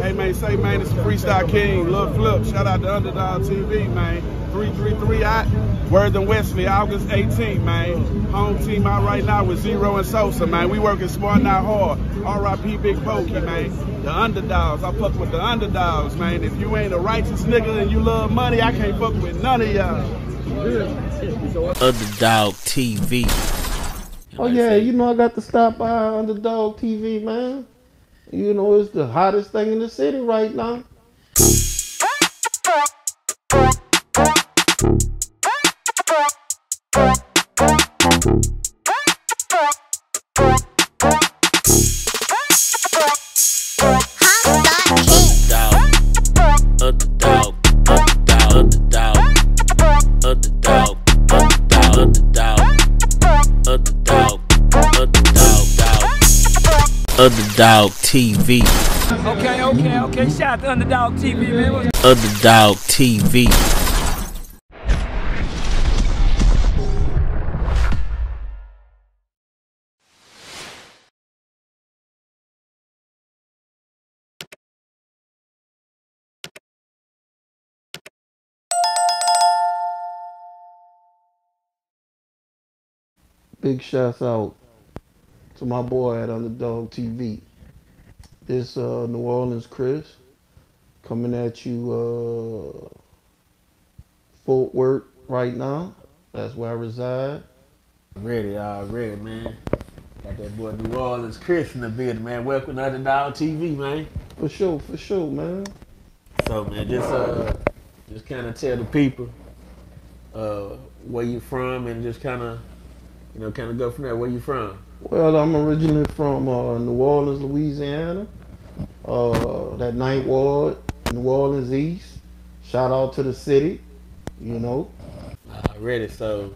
Hey man, say man, it's Freestyle King, Lil Flip. Shout out to Underdog TV, man. 333 out, Worthing Wesley, August 18th, man. Home team out right now with Zero and Sosa, man. We working smart, not hard. R.I.P. Big Pokey, man. The underdogs, I fuck with the underdogs, man. If you ain't a righteous nigga and you love money, I can't fuck with none of y'all. Underdog TV. Oh yeah, you know I got to stop by Underdog TV, man. You know it's the hottest thing in the city right now. Underdog TV. Okay. Shout out to Underdog TV, man. Underdog TV. Big shouts out to my boy at Underdog TV. This New Orleans Chris coming at you Fort Worth right now. That's where I reside. Ready, man. Got that boy New Orleans Chris in the building, man. Welcome to Underdog TV, man. For sure, man. So, man, just kind of tell the people where you from and just kind of go from there. Where you from? Well, I'm originally from New Orleans, Louisiana. That 9th Ward, New Orleans East. Shout out to the city, you know. Ready, so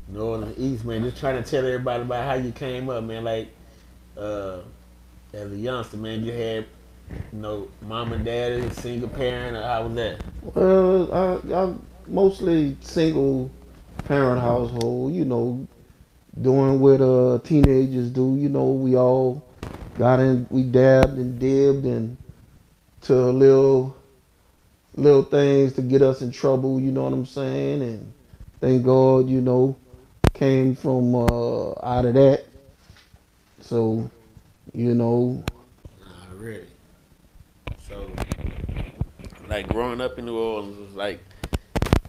New Orleans East, man. Just trying to tell everybody about how you came up, man. Like, as a youngster, man, you had, mom and daddy, single parent, or how was that? Well, I mostly single parent household, doing what teenagers do. We all got in, we dabbed and dibbed and to little things to get us in trouble, you know what I'm saying? And thank God, came from out of that. So, Already. So, like growing up in New Orleans was like,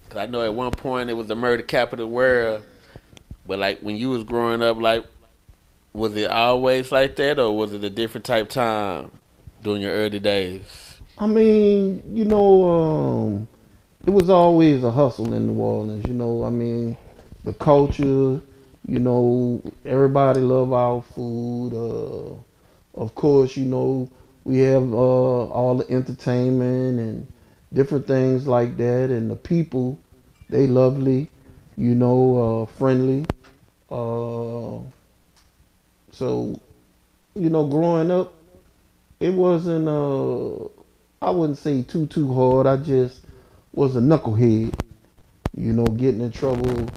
cause I know at one point it was the murder capital of the world. But like when you was growing up, like, was it always like that, or was it a different type time during your early days? I mean, it was always a hustle in New Orleans. The culture, everybody love our food. Of course, we have all the entertainment and different things like that, and the people, they lovely, friendly. So, growing up, it wasn't, I wouldn't say too hard. I just was a knucklehead, getting in trouble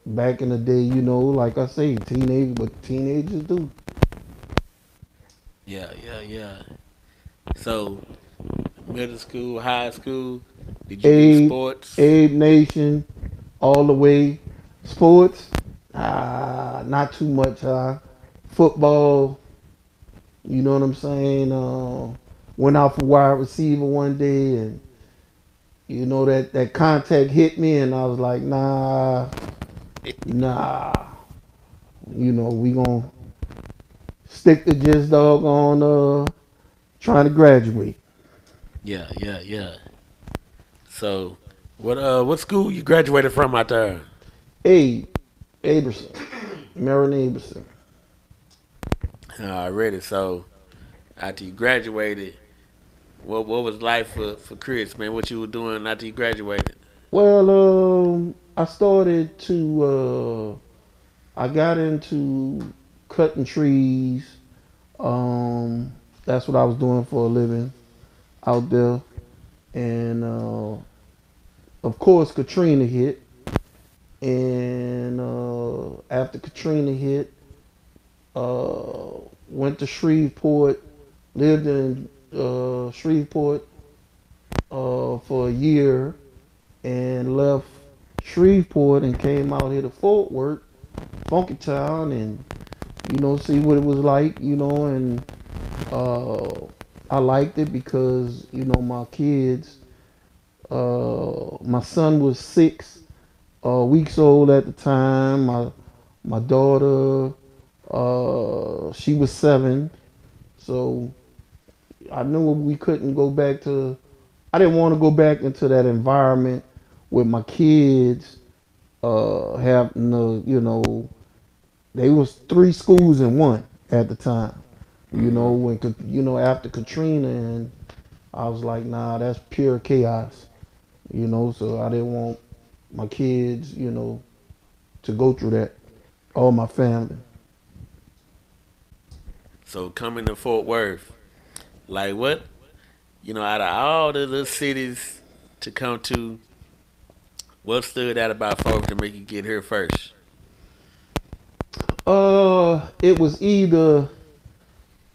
back in the day, like I say, what teenagers do. Yeah. So, middle school, high school, did you do sports? Abe Nation, all the way. Sports, not too much. Football, you know what I'm saying? Went out for wide receiver one day, and that contact hit me, and I was like, nah. We gonna stick to just doggone trying to graduate. Yeah. So, what school you graduated from out there? Aberson, Marin Aberson. Already. So, after you graduated, what was life for Chris, man? What you were doing after you graduated? Well, I started to, I got into cutting trees. That's what I was doing for a living out there. And, of course, Katrina hit. And after Katrina hit, went to Shreveport, lived in Shreveport for a year and left Shreveport and came out here to Fort Worth, Funky Town, and see what it was like, and I liked it because my kids. My son was 6 weeks old at the time. My daughter, she was 7. So I knew we couldn't go back to. I didn't want to go back into that environment with my kids having to, they was 3 schools in one at the time. After Katrina, and I was like, nah, that's pure chaos. So I didn't want my kids, to go through that, or my family. So coming to Fort Worth, like what? Out of all the little cities to come to, what stood out about Fort Worth to make you get here first? It was either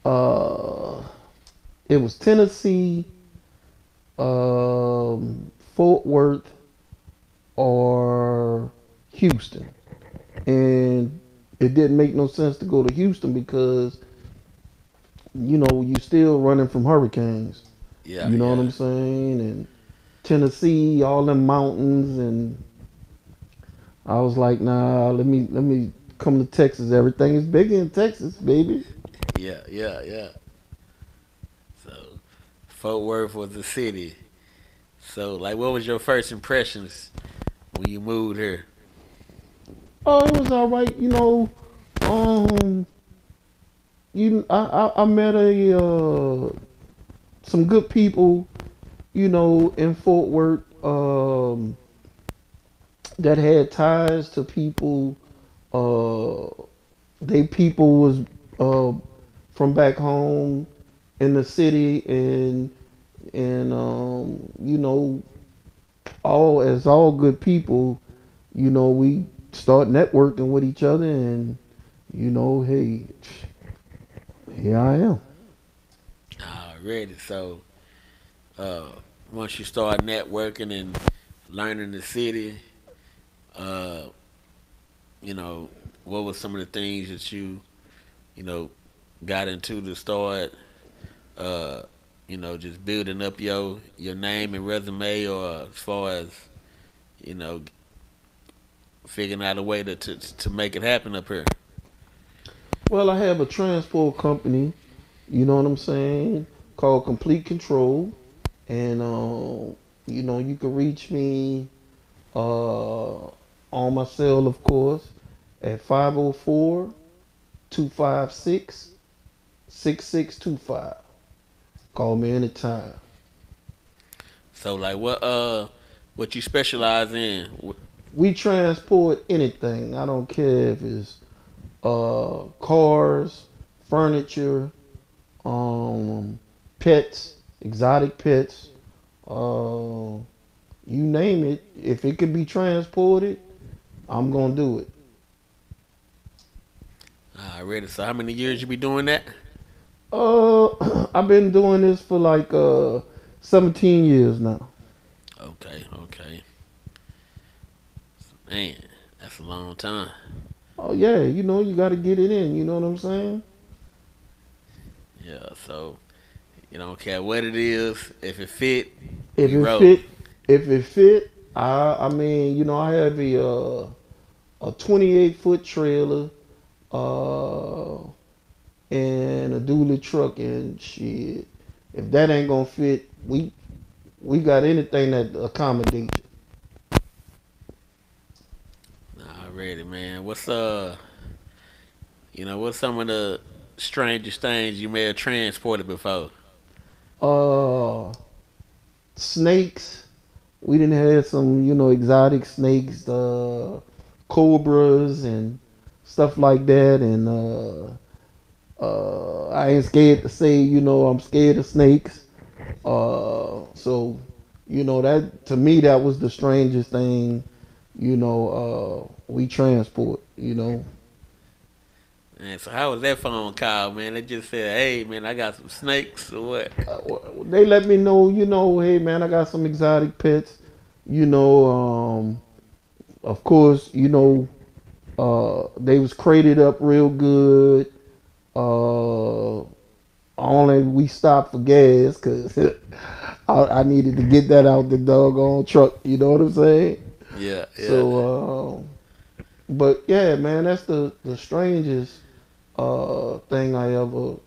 uh, it was Tennessee, Fort Worth, or Houston, and it didn't make no sense to go to Houston because you still running from hurricanes. Yeah, You know what yeah. I'm saying? And Tennessee, all them mountains, and I was like, nah, let me come to Texas. Everything is bigger in Texas, baby. Yeah, yeah, yeah. So Fort Worth was the city. So like what was your first impressions when you moved here? Oh, it was all right. Um, I met a some good people, in Fort Worth, that had ties to people. Uh, they people was uh from back home in the city, and all good people, we start networking with each other, and hey, here I am. Already. So uh, once you start networking and learning the city, uh, you know, what were some of the things that you know, got into to start, uh, just building up your name and resume, or as far as you know, figuring out a way to make it happen up here. Well, I have a transport company, what I'm saying, called Complete Control, and you can reach me on my cell, of course, at 504-256-6625. Call me anytime. So like what you specialize in? We transport anything. I don't care if it's cars, furniture, um, pets, exotic pets, uh, you name it. If it could be transported, I'm gonna do it. Ready. So how many years you be doing that? I've been doing this for like 17 years now. Okay, okay. Man, that's a long time. Oh yeah, you got to get it in. You know what I'm saying? Yeah, so you don't care what it is. If it fit, If we it roll. fit, if it fit, I mean, I have a 28-foot trailer, uh, and a dually truck, and shit. If that ain't gonna fit, we got anything that accommodates you. Already, man. What's some of the strangest things you may have transported before? Uh, Snakes. We didn't have some, exotic snakes, cobras and stuff like that, and I ain't scared to say, I'm scared of snakes. So, that to me that was the strangest thing, we transport. Man, so how was that phone call, man? They just said, "Hey, man, I got some snakes or what?" They let me know, hey man, I got some exotic pets. You know, of course, they was crated up real good. Uh, Only we stopped for gas because I needed to get that out the doggone truck. You know what I'm saying? Yeah, yeah. So, but yeah, man, that's the strangest thing I ever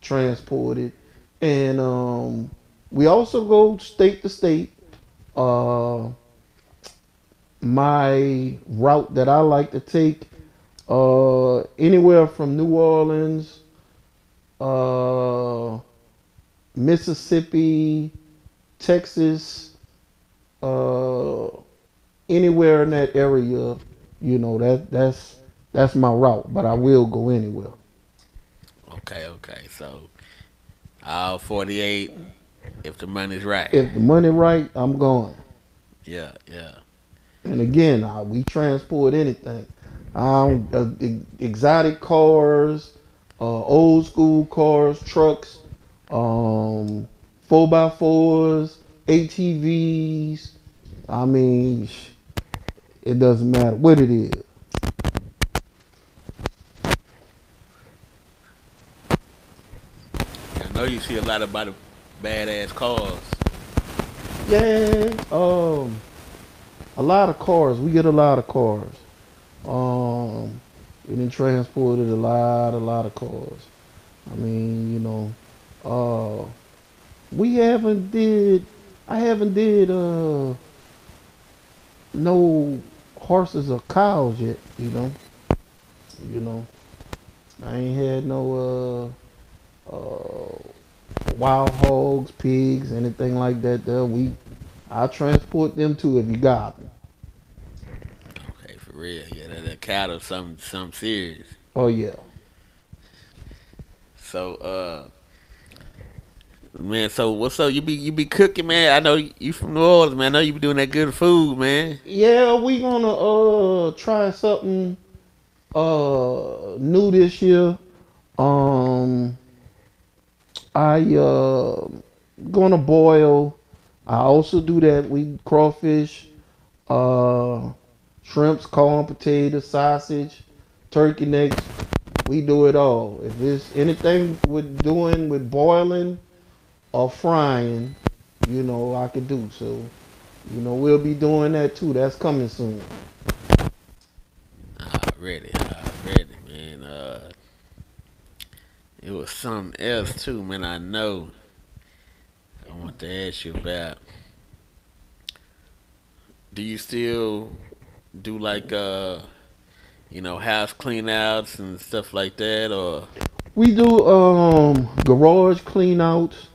transported. And we also go state to state. Uh, my route that I like to take, anywhere from New Orleans, uh, Mississippi, Texas, uh, anywhere in that area, that's my route. But I will go anywhere. Okay, okay. So all 48 if the money's right. If the money right, I'm going. Yeah, yeah. And again, we transport anything. Exotic cars, old school cars, trucks, 4x4s, ATVs. I mean, it doesn't matter what it is. I know you see a lot about the badass cars. Yeah, a lot of cars. We get a lot of cars. We done transported a lot of cars. I mean, uh, we haven't did. I haven't did no horses or cows yet. You know. I ain't had no wild hogs, pigs, anything like that. There, I transport them too if you got them. Okay, for real. Yeah, that cattle something serious. Oh yeah. So man, so what's up? You be cooking, man. I know you from New Orleans, man. I know you be doing that good food, man. Yeah, we gonna try something new this year. Um, I gonna boil. I also do that. We crawfish, uh, shrimps, corn, potato, sausage, turkey necks. We do it all. If it's anything with doing with boiling or frying, I could do. So, we'll be doing that too. That's coming soon. Already, man. It was something else too, man. I know. I want to ask you about. Do you still do like house clean outs and stuff like that, or We do garage clean outs.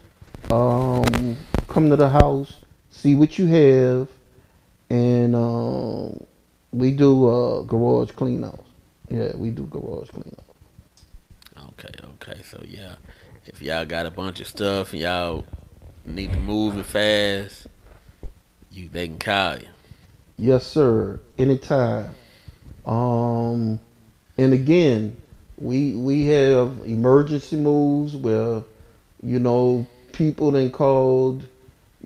Come to the house, see what you have, and we do garage clean outs. Yeah, we do garage clean outs. okay, so yeah, if y'all got a bunch of stuff and y'all need to move it fast, they can call you. Yes, sir. Anytime. Um, and again, we have emergency moves where people then called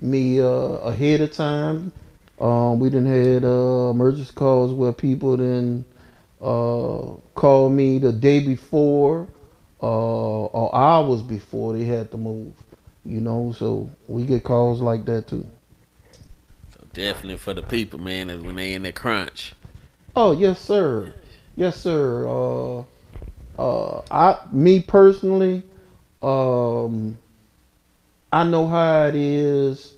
me ahead of time. We done had emergency calls where people then called me the day before or hours before they had to move. So we get calls like that too. So definitely for the people, man, is when they in that crunch. Oh yes, sir. Yes, sir. Me personally, um, I know how it is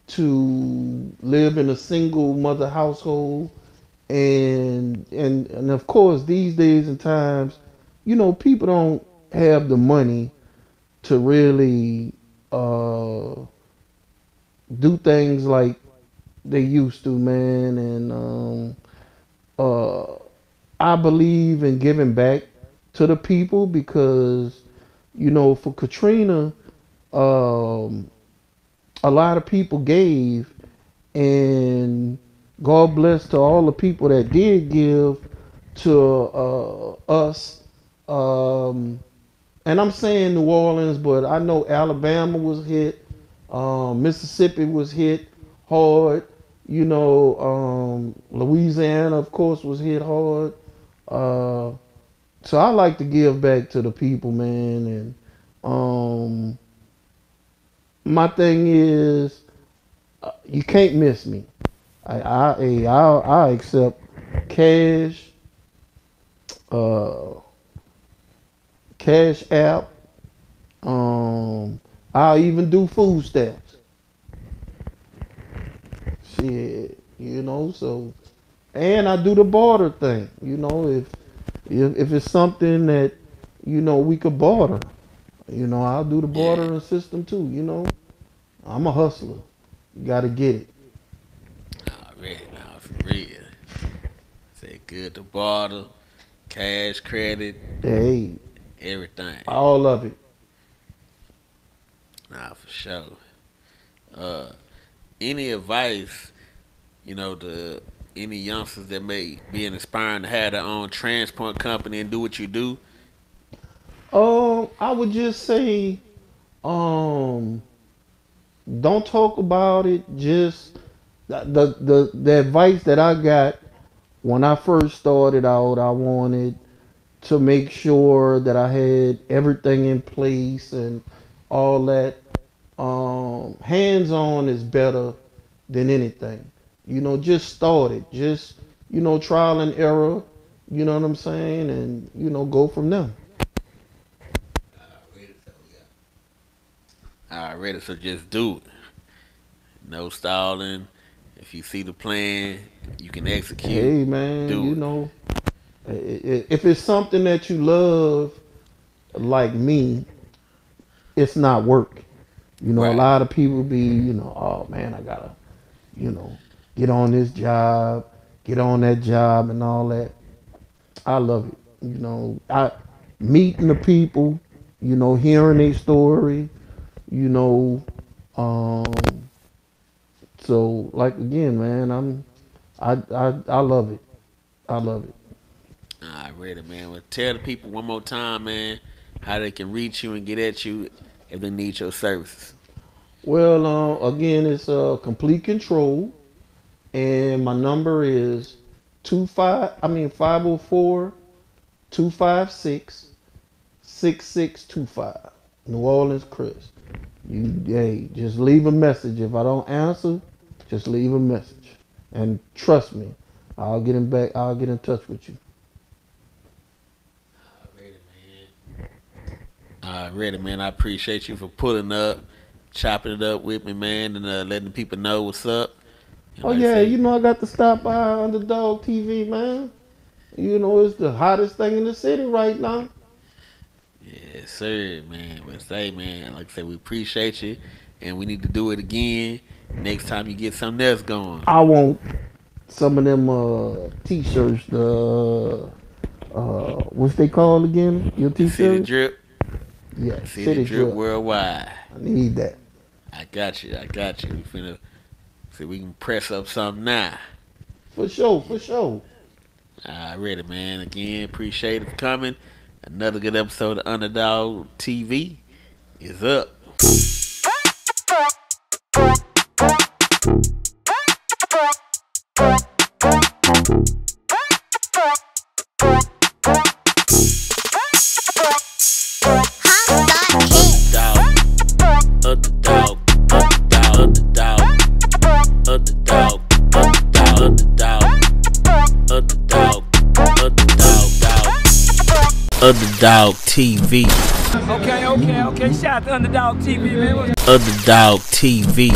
to live in a single mother household, and of course these days and times, people don't have the money to really do things like they used to, man. And uh, I believe in giving back to the people because, for Katrina, um, a lot of people gave, and God bless to all the people that did give to us. And I'm saying New Orleans, but I know Alabama was hit, Mississippi was hit hard, you know, Louisiana, of course, was hit hard. So I like to give back to the people, man. And my thing is, you can't miss me. I accept cash, cash app. I'll even do food stamps. Shit, you know. So, and I do the barter thing. You know, if it's something that, you know, we could barter, you know, I'll do the bartering system too. You know, I'm a hustler. You got to get it. Already, now for real. Say good to barter, cash, credit, Hey, everything. all of it. Nah, for sure. Any advice, you know, to any youngsters that may be inspiring to have their own transport company and do what you do? I would just say, don't talk about it. Just the advice that I got when I first started out, I wanted to make sure that I had everything in place and all that. Hands-on is better than anything. You know, just start it. Just, you know, trial and error. You know what I'm saying? And, you know, go from there. Already, so just do it. No stalling. If you see the plan, you can execute. Hey, man, do you it. know, if it's something that you love, like me, it's not work. You know, Right. a lot of people be, you know, oh man, I gotta, you know, get on this job, get on that job and all that. I love it. You know, I meeting the people, you know, hearing their story, you know, so like again, man, I love it. I love it. Already, man. Well, tell the people one more time, man, how they can reach you and get at you if they need your services. Well, again, it's complete control, and my number is 504 256 6625. New Orleans, Chris. Hey, just leave a message. If I don't answer, just leave a message, and trust me, I'll get him back. I'll get in touch with you. Already, man. I appreciate you for pulling up, chopping it up with me, man, and letting the people know what's up. And Oh like I yeah, said, you know I got to stop by Underdog TV, man. You know it's the hottest thing in the city right now. yes, sir, man. But say, man, like I said, we appreciate you, and we need to do it again next time you get something else going. I want some of them t-shirts. What's they called again? Your City t-shirts? Drip, Yeah, City Drip Worldwide. I need that. I got you. We finna see we can press up something now. For sure, for sure. Ready, man. Again, appreciate it for coming. Another good episode of Underdog TV is up. Underdog TV. Okay. Shout out to Underdog TV, man. Underdog TV.